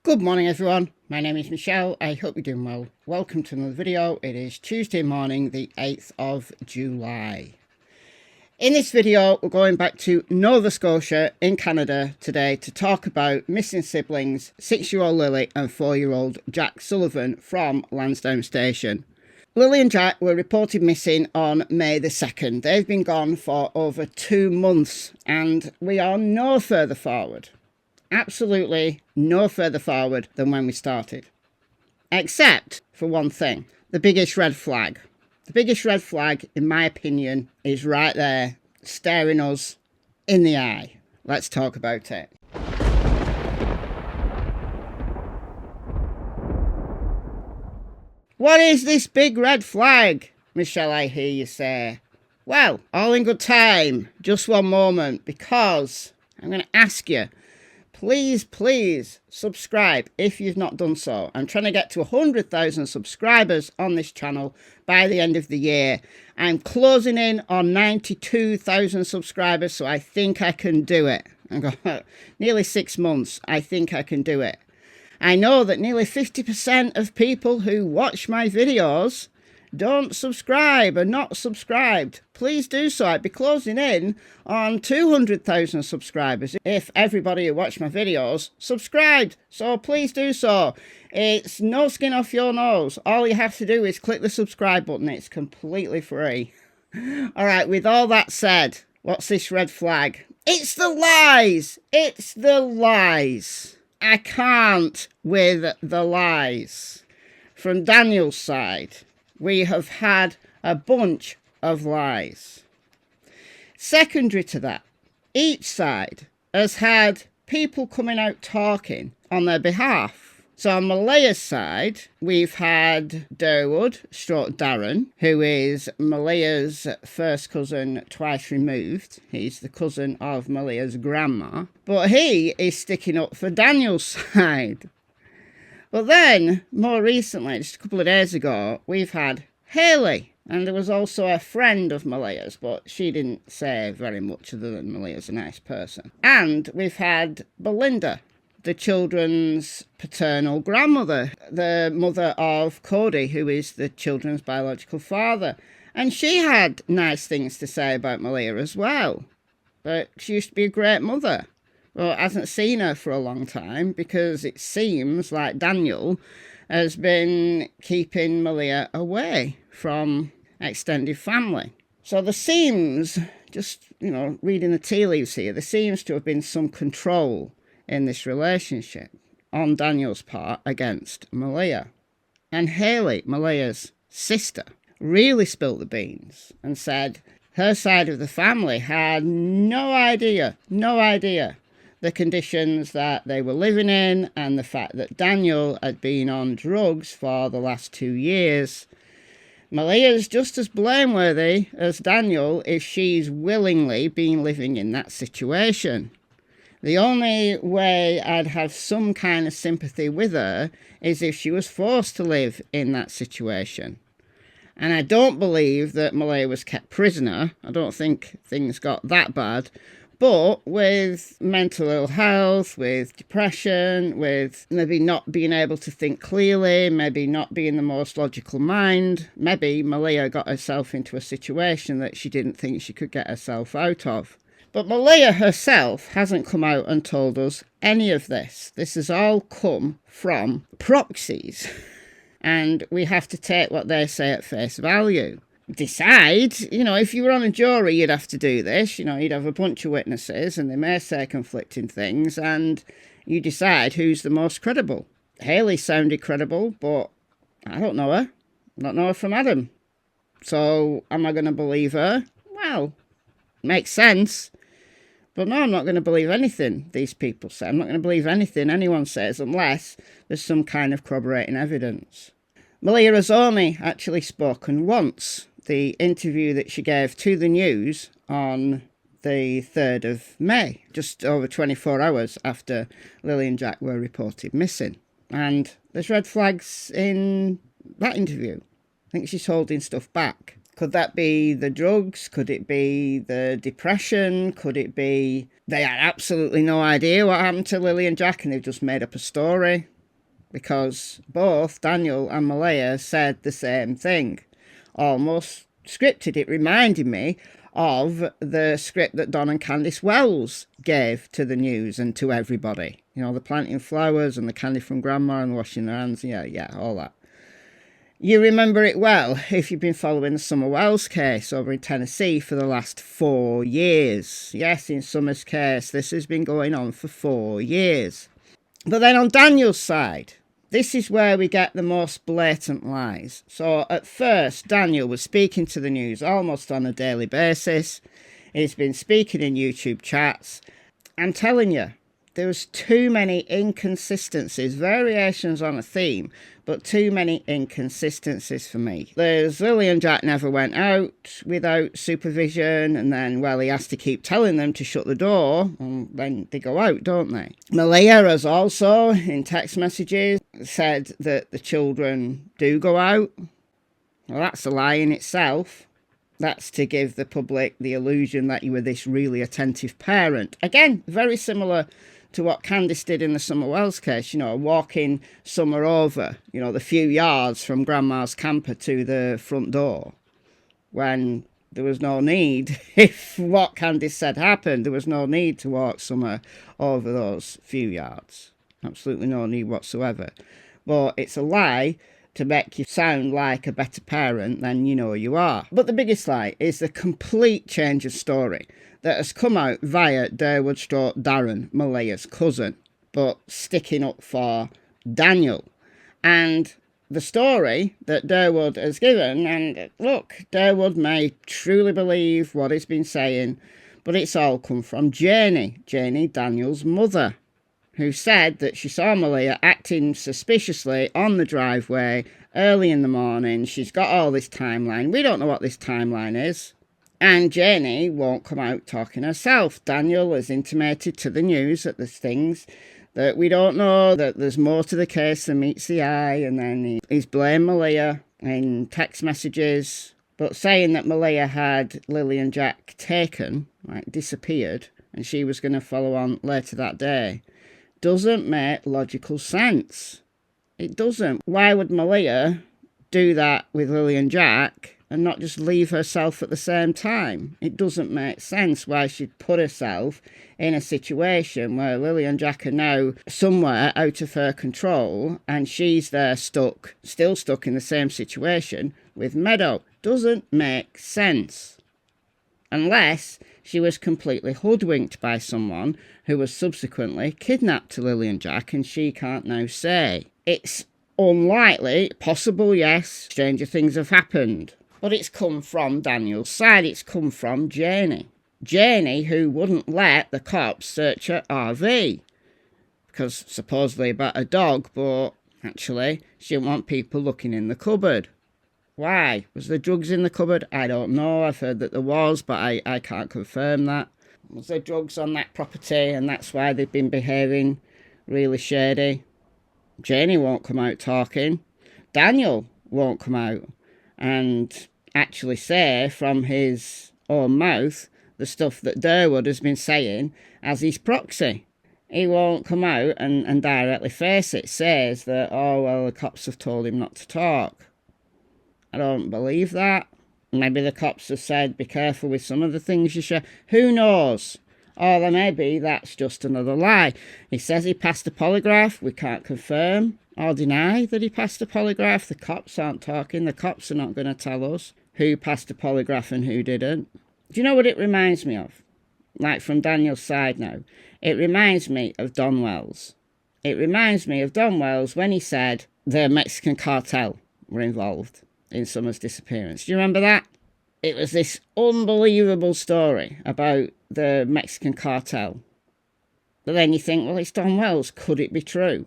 Good morning everyone, my name is Michelle, I hope you're doing well. Welcome to another video. It is Tuesday morning, the 8th of July. In this video, we're going back to Nova Scotia in Canada today to talk about missing siblings, 6-year-old Lily and 4-year-old Jack Sullivan from Lansdowne Station. Lily and Jack were reported missing on May the 2nd. They've been gone for over 2 months and we are no further forward. Absolutely no further forward than when we started. Except for one thing, the biggest red flag. The biggest red flag, in my opinion, is right there, staring us in the eye. Let's talk about it. What is this big red flag, Michelle, I hear you say? Well, all in good time, just one moment, because I'm going to ask you, please subscribe if you've not done so. I'm trying to get to 100,000 subscribers on this channel by the end of the year. I'm closing in on 92,000 subscribers, so I think I can do it. I've got nearly 6 months. I think I can do it. I know that nearly 50% of people who watch my videos don't subscribe, are not subscribed. Please do so. I'd be closing in on 200,000 subscribers if everybody who watched my videos subscribed. So please do so. It's no skin off your nose. All you have to do is click the subscribe button. It's completely free. All right, with all that said, what's this red flag? It's the lies. It's the lies. I can't with the lies. From Daniel's side, we have had a bunch of lies. Secondary to that, each side has had people coming out talking on their behalf. So on Malias' side, we've had Durwood, stroke Darren, who is Malias' first cousin twice removed. He's the cousin of Malias' grandma. But he is sticking up for Daniel's side. But then, more recently, just a couple of days ago, we've had Hayley. And there was also a friend of Malias, but she didn't say very much other than Malia's a nice person. And we've had Belinda, the children's paternal grandmother, the mother of Cody, who is the children's biological father. And she had nice things to say about Malia as well. But she used to be a great mother. Well, hasn't seen her for a long time because it seems like Daniel has been keeping Malia away from extended family. So there seems, just, reading the tea leaves here, there seems to have been some control in this relationship on Daniel's part against Malia. And Hayley, Malia's sister, really spilt the beans and said her side of the family had no idea the conditions that they were living in and the fact that Daniel had been on drugs for the last 2 years. Malia's just as blameworthy as Daniel if she's willingly been living in that situation. The only way I'd have some kind of sympathy with her is if she was forced to live in that situation. And I don't believe that Malia was kept prisoner. I don't think things got that bad. But with mental ill health, with depression, with maybe not being able to think clearly, maybe not being the most logical mind, maybe Malia got herself into a situation that she didn't think she could get herself out of. But Malia herself hasn't come out and told us any of this. This has all come from proxies. And we have to take what they say at face value. Decide, if you were on a jury, you'd have to do this. You'd have a bunch of witnesses and they may say conflicting things and you decide who's the most credible. Hayley sounded credible, but I don't know her. I don't know her from Adam. So am I going to believe her? Well, makes sense. But no, I'm not going to believe anything these people say. I'm not going to believe anything anyone says unless there's some kind of corroborating evidence. Malia has only actually spoken once. The interview that she gave to the news on the 3rd of May, just over 24 hours after Lily and Jack were reported missing. And there's red flags in that interview. I think she's holding stuff back. Could that be the drugs? Could it be the depression? Could it be they had absolutely no idea what happened to Lilly and Jack and they've just made up a story? Because both Daniel and Malia said the same thing. Almost scripted. It reminded me of the script that Don and Candice Wells gave to the news and to everybody. You know, the planting flowers and the candy from grandma and washing their hands. Yeah, all that. You remember it well if you've been following the Summer Wells case over in Tennessee for the last 4 years. Yes, in Summer's case, this has been going on for 4 years. But then on Daniel's side, this is where we get the most blatant lies. So at first, Daniel was speaking to the news almost on a daily basis. He's been speaking in YouTube chats. I'm telling you, there was too many inconsistencies, variations on a theme, but too many inconsistencies for me. There's Lilly and Jack never went out without supervision, and then, well, he has to keep telling them to shut the door, and then they go out, don't they? Malia has also, in text messages, said that the children do go out. Well, that's a lie in itself. That's to give the public the illusion that you were this really attentive parent. Again, very similar to what Candice did in the Summer Wells case, you know, walking Summer over, you know, the few yards from Grandma's camper to the front door, when there was no need, if what Candice said happened, there was no need to walk Summer over those few yards. Absolutely no need whatsoever. But it's a lie to make you sound like a better parent than you know you are. But the biggest lie is the complete change of story that has come out via Darren, Malia's cousin, but sticking up for Daniel. And the story that Durwood has given, and look, Durwood may truly believe what he's been saying, but it's all come from Janie, Daniel's mother, who said that she saw Malia acting suspiciously on the driveway early in the morning. She's got all this timeline. We don't know what this timeline is. And Janie won't come out talking herself. Daniel has intimated to the news that there's things that we don't know, that there's more to the case than meets the eye, and then he's blamed Malia in text messages, but saying that Malia had Lilly and Jack taken, like disappeared, and she was going to follow on later that day, doesn't make logical sense. It doesn't. Why would Malia do that with Lilly and Jack and not just leave herself at the same time? It doesn't make sense why she'd put herself in a situation where Lilly and Jack are now somewhere out of her control and she's there still stuck in the same situation with Meadow. Doesn't make sense. Unless she was completely hoodwinked by someone who was subsequently kidnapped to Lilly and Jack, and she can't now say. It's unlikely, possible, yes, stranger things have happened. But it's come from Daniel's side, it's come from Janie. Janie, who wouldn't let the cops search her RV. Because supposedly about a dog, but actually she didn't want people looking in the cupboard. Why? Was there drugs in the cupboard? I don't know. I've heard that there was, but I can't confirm that. Was there drugs on that property and that's why they've been behaving really shady? Janie won't come out talking. Daniel won't come out and actually say from his own mouth the stuff that Durwood has been saying as his proxy. He won't come out and directly face it. Says that, oh, well, the cops have told him not to talk. I don't believe that. Maybe the cops have said, be careful with some of the things you share. Who knows? Or then maybe that's just another lie. He says he passed a polygraph. We can't confirm or deny that he passed a polygraph. The cops aren't talking. The cops are not going to tell us who passed a polygraph and who didn't. Do you know what it reminds me of? Like from Daniel's side now. It reminds me of Don Wells. It reminds me of Don Wells when he said the Mexican cartel were involved in Summer's disappearance. Do you remember that? It was this unbelievable story about the Mexican cartel. But then you think, well, it's Don Wells. Could it be true?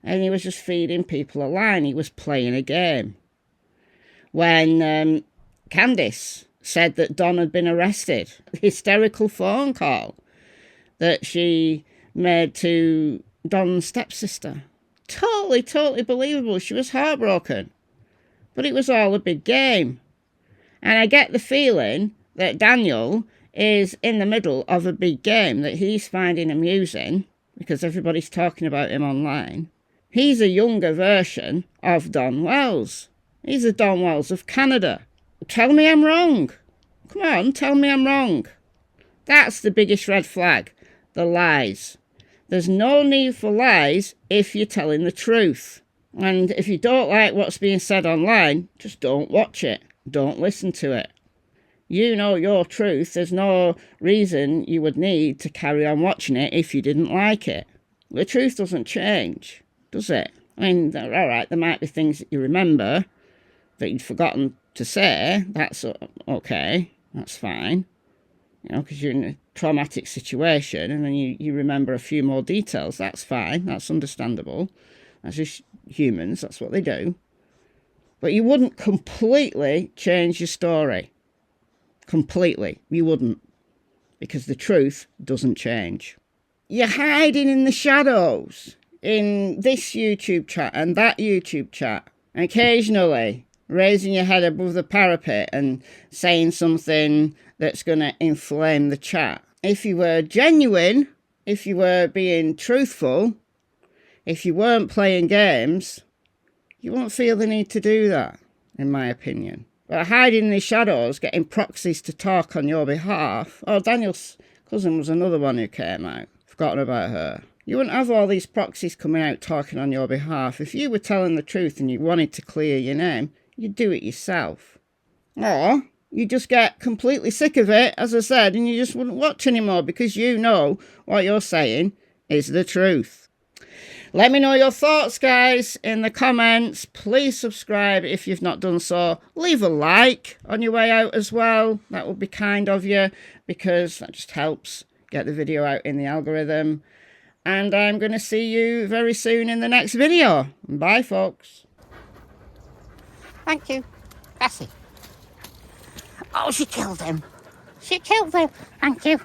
And he was just feeding people a line. He was playing a game. When Candice said that Don had been arrested, hysterical phone call that she made to Don's stepsister. Totally believable. She was heartbroken. But it was all a big game. And I get the feeling that Daniel is in the middle of a big game that he's finding amusing because everybody's talking about him online. He's a younger version of Don Wells. He's the Don Wells of Canada. Tell me I'm wrong. Come on, tell me I'm wrong. That's the biggest red flag, the lies. There's no need for lies if you're telling the truth. And if you don't like what's being said online, just don't watch it. Don't listen to it. You know your truth. There's no reason you would need to carry on watching it if you didn't like it. The truth doesn't change, does it? I mean, all right, there might be things that you remember that you'd forgotten to say. That's okay. That's fine. You know, because you're in a traumatic situation and then you remember a few more details. That's fine. That's understandable. That's just humans. That's what they do. But you wouldn't completely change your story. Completely. You wouldn't. Because the truth doesn't change. You're hiding in the shadows in this YouTube chat and that YouTube chat. And occasionally raising your head above the parapet and saying something that's going to inflame the chat. If you were genuine, if you were being truthful, if you weren't playing games, you won't feel the need to do that, in my opinion. But hiding in the shadows, getting proxies to talk on your behalf. Oh, Daniel's cousin was another one who came out. Forgotten about her. You wouldn't have all these proxies coming out talking on your behalf. If you were telling the truth and you wanted to clear your name, you'd do it yourself. Or you just get completely sick of it, as I said, and you just wouldn't watch anymore because you know what you're saying is the truth. Let me know your thoughts, guys, in the comments. Please subscribe if you've not done so. Leave a like on your way out as well. That would be kind of you because that just helps get the video out in the algorithm. And I'm going to see you very soon in the next video. Bye, folks. Thank you. Cassie. Oh, she killed him. She killed him. Thank you.